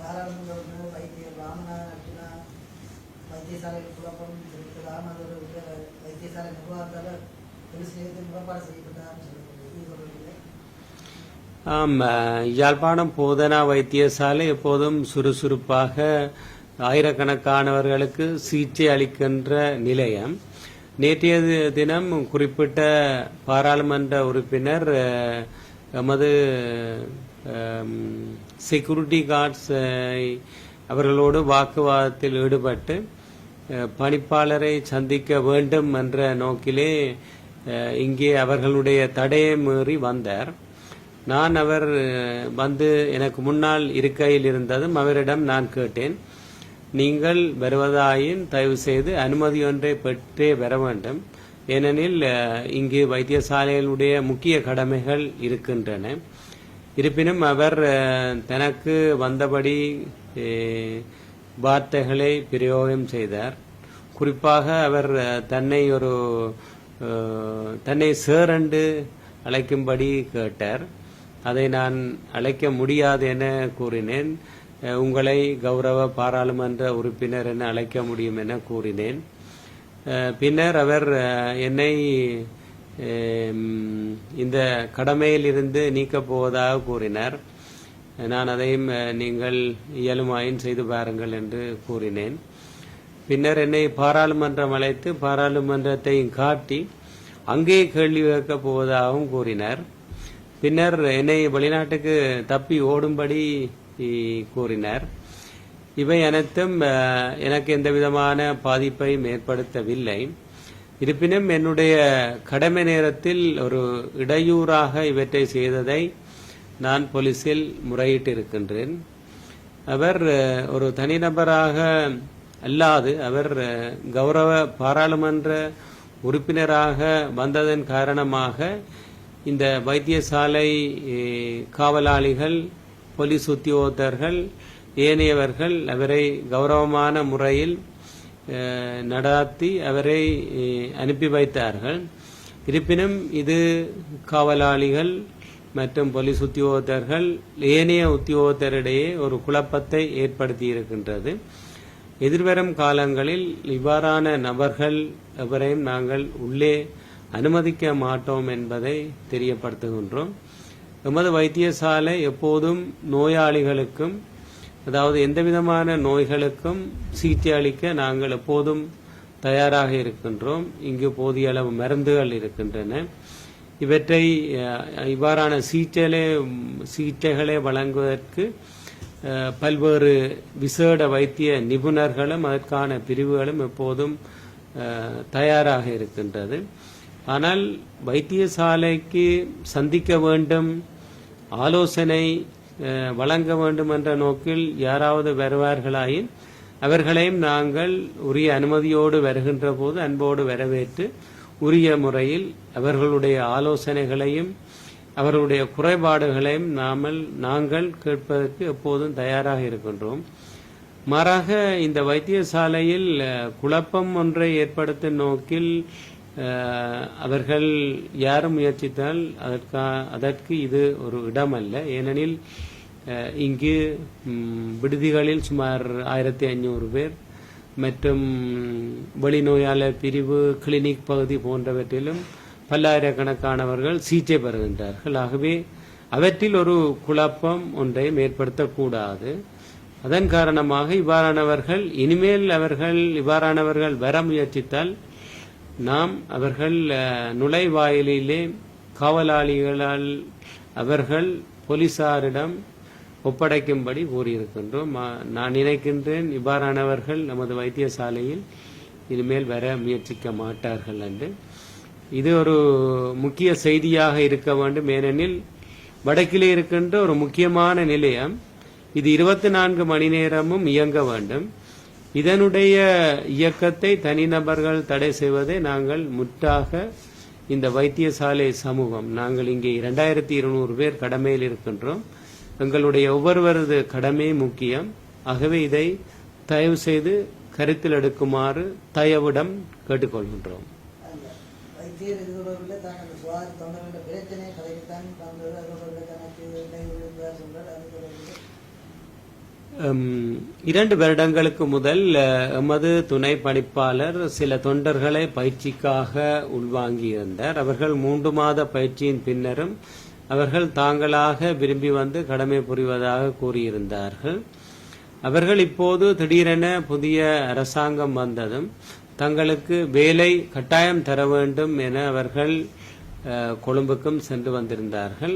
பாராளுமன்ற உறுப்பினர் வைத்தியர் ராமநாதன் அர்ஜுனா வைத்தியசாலை குழப்பம் தெரிவித்ததாகவும் அது ஒரு வைத்தியசாலை நிர்வாகத்தால் போலீஸ் நிலையத்தில் முறைப்பாடு செய்யப்பட்டதாகவும் சொல்லப்படுகிறது. ஆம், யாழ்ப்பாணம் போதனா வைத்தியசாலை எப்போதும் சுறுசுறுப்பாக ஆயிரக்கணக்கானவர்களுக்கு சிகிச்சை அளிக்கின்ற நிலையம். நேற்றைய தினம் குறிப்பிட்ட பாராளுமன்ற உறுப்பினர் எமது செக்யூரிட்டி கார்ட்ஸ் அவர்களோடு வாக்குவாதத்தில் ஈடுபட்டு பணிப்பாளரை சந்திக்க வேண்டும் என்ற நோக்கிலே இங்கே அவர்களுடைய தடையை மீறி வந்தார். நான் அவர் வந்து எனக்கு முன்னால் இருக்கையில் இருந்ததும் அவரிடம் நான் கேட்டேன், நீங்கள் வருவதாயின் தயவு செய்து அனுமதி ஒன்றை பெற்றே வர வேண்டும், ஏனெனில் இங்கு வைத்தியசாலைகளுடைய முக்கிய கடமைகள் இருக்கின்றன. இருப்பினும் அவர் தனக்கு வந்தபடி வார்த்தைகளை பிரயோகம் செய்தார். குறிப்பாக அவர் தன்னை சேர் என்று அழைக்கும்படி கேட்டார். அதை நான் அழைக்க முடியாது என கூறினேன். உங்களை கௌரவ பாராளுமன்ற உறுப்பினர் என அழைக்க முடியும் என கூறினேன். பின்னர் அவர் என்னை இந்த கடமையில் இருந்து நீக்கப் போவதாக கூறினார். நான் அதையும் நீங்கள் இயலுமாயின் செய்து பாருங்கள் என்று கூறினேன். பின்னர் என்னை பாராளுமன்றம் அழைத்து பாராளுமன்றத்தையும் காட்டி அங்கே கேள்வி கேட்கப் போவதாகவும் கூறினார். பின்னர் என்னை வெளிநாட்டுக்கு தப்பி ஓடும்படி கூறினார். இவை அனைத்தும் எனக்கு எந்த விதமான பாதிப்பையும் ஏற்படுத்தவில்லை. இருப்பினும் என்னுடைய கடமை நேரத்தில் ஒரு இடையூறாக இவற்றை செய்ததை நான் போலீசில் முறையிட்டிருக்கின்றேன். அவர் ஒரு தனிநபராக அல்லாது அவர் கௌரவ பாராளுமன்ற உறுப்பினராக வந்ததன் காரணமாக இந்த வைத்தியசாலை காவலாளிகள், போலீஸ் உத்தியோகத்தர்கள், ஏனையவர்கள் அவரை கௌரவமான முறையில் நடாத்தி அவரை அனுப்பி வைத்தார்கள். இருப்பினும் இது காவலாளிகள் மற்றும் போலீஸ் உத்தியோகத்தர்கள் ஏனைய உத்தியோகத்தரிடையே ஒரு குழப்பத்தை ஏற்படுத்தி இருக்கின்றது. எதிர்வரும் காலங்களில் இவ்வாறான நபர்கள் எவரையும் நாங்கள் உள்ளே அனுமதிக்க மாட்டோம் என்பதை தெரியப்படுத்துகின்றோம். எமது வைத்தியசாலை எப்போதும் நோயாளிகளுக்கும், அதாவது எந்தவிதமான நோய்களுக்கும் சிகிச்சை அளிக்க நாங்கள் எப்போதும் தயாராக இருக்கின்றோம். இங்கு போதிய அளவு மருந்துகள் இருக்கின்றன. இவற்றை இவ்வாறான சிகிச்சைகளை வழங்குவதற்கு பல்வேறு விசேட வைத்திய நிபுணர்களும் அதற்கான பிரிவுகளும் எப்போதும் தயாராக இருக்கின்றது. ஆனால் வைத்தியசாலைக்கு சந்திக்க வேண்டும், ஆலோசனை வழங்க வேண்டும் என்ற நோக்கில் யாராவது வருவார்களாயின் அவர்களையும் நாங்கள் உரிய அனுமதியோடு வருகின்ற போது அன்போடு வரவேற்று உரிய முறையில் அவர்களுடைய ஆலோசனைகளையும் அவர்களுடைய குறைபாடுகளையும் நாங்கள் கேட்பதற்கு எப்போதும் தயாராக இருக்கின்றோம். மாறாக இந்த வைத்தியசாலையில் குழப்பம் ஒன்றை ஏற்படுத்தும் நோக்கில் அவர்கள் யாரும் முயற்சித்தால் அதற்கு இது ஒரு இடமல்ல. ஏனெனில் இங்கு விடுதிகளில் சுமார் 1500 பேர் மற்றும் வெளிநோயாளர் பிரிவு, கிளினிக் பகுதி போன்றவற்றிலும் பல்லாயிரக்கணக்கானவர்கள் சிகிச்சை பெறுகின்றார்கள். ஆகவே அவற்றில் ஒரு குழப்பம் ஒன்றை ஏற்படுத்தக்கூடாது. அதன் காரணமாக இவ்வாறானவர்கள் இனிமேல் இவ்வாறானவர்கள் வர முயற்சித்தால் நாம் அவர்கள் நுழைவாயிலே காவலாளிகளால் அவர்கள் போலீசாரிடம் ஒப்படைக்கும்படி கூறியிருக்கின்றோம். நான் நினைக்கின்றேன் இவ்வாறானவர்கள் நமது வைத்தியசாலையில் இனிமேல் வர முயற்சிக்க மாட்டார்கள் என்று. இது ஒரு முக்கிய செய்தியாக இருக்க வேண்டும். ஏனெனில் வடக்கிலே இருக்கின்ற ஒரு முக்கியமான நிலையம் இது 24 மணி நேரமும் இயங்க வேண்டும். இதனுடைய இயக்கத்தை தனிநபர்கள் தடை செய்வதை நாங்கள் முற்றாக இந்த வைத்தியசாலை சமூகம், நாங்கள் இங்கே 2200 பேர் கடமையில் இருக்கின்றோம். எங்களுடைய ஒவ்வொருவரது கடமை முக்கியம். ஆகவே இதை தயவு செய்து கருத்தில் எடுக்குமாறு தயவுடன் கேட்டுக்கொள்கின்றோம். 2 வருடங்களுக்கு முதல் எமது துணை பணிப்பாளர் சில தொண்டர்களை பயிற்சிக்காக உள்வாங்கியிருந்தார். அவர்கள் 3 மாத பயிற்சியின் பின்னரும் அவர்கள் தாங்களாக விரும்பி வந்து கடமை புரிவதாக கூறியிருந்தார்கள். அவர்கள் இப்போது திடீரென புதிய அரசாங்கம் வந்ததும் தங்களுக்கு வேலை கட்டாயம் தர வேண்டும் என அவர்கள் கொழும்புக்கும் சென்று வந்திருந்தார்கள்.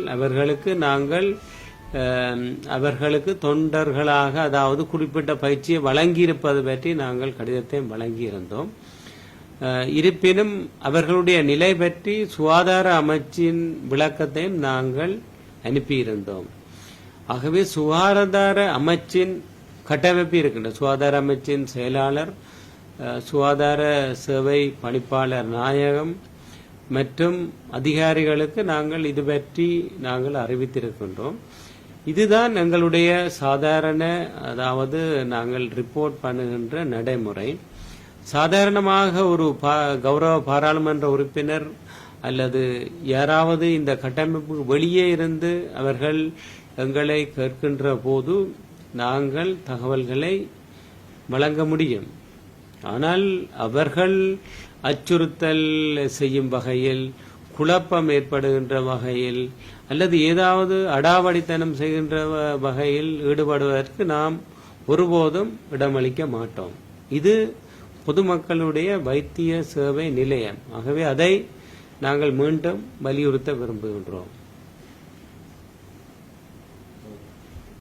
அவர்களுக்கு தொண்டர்களாக, அதாவது குறிப்பிட்ட பயிற்சியை வழங்கியிருப்பது பற்றி நாங்கள் கடிதத்தை வழங்கியிருந்தோம். இருப்பினும் அவர்களுடைய நிலை பற்றி சுகாதார அமைச்சின் விளக்கத்தையும் நாங்கள் அனுப்பியிருந்தோம். ஆகவே சுகாதார அமைச்சின் கட்டமைப்பு இருக்கின்ற சுகாதார அமைச்சின் செயலாளர், சுகாதார சேவை பணிப்பாளர் நாயகம் மற்றும் அதிகாரிகளுக்கு நாங்கள் இது பற்றி நாங்கள் அறிவித்திருக்கின்றோம். இதுதான் எங்களுடைய சாதாரண, அதாவது நாங்கள் ரிப்போர்ட் பண்ணுகின்ற நடைமுறை. சாதாரணமாக ஒரு கௌரவ பாராளுமன்ற உறுப்பினர் அல்லது யாராவது இந்த கட்டமைப்புக்கு வெளியே இருந்து அவர்கள் எங்களை கேட்கின்ற போது நாங்கள் தகவல்களை வழங்க முடியும். ஆனால் அவர்கள் அச்சுறுத்தல் செய்யும் வகையில், குழப்பம் ஏற்படுகின்ற வகையில் அல்லது ஏதாவது அடாவடித்தனம் செய்கின்ற வகையில் ஈடுபடுவதற்கு நாம் ஒருபோதும் இடமளிக்க மாட்டோம். இது பொதுமக்களுடைய வைத்திய சேவை நிலையம். ஆகவே அதை நாங்கள் மீண்டும் வலியுறுத்த விரும்புகின்றோம்.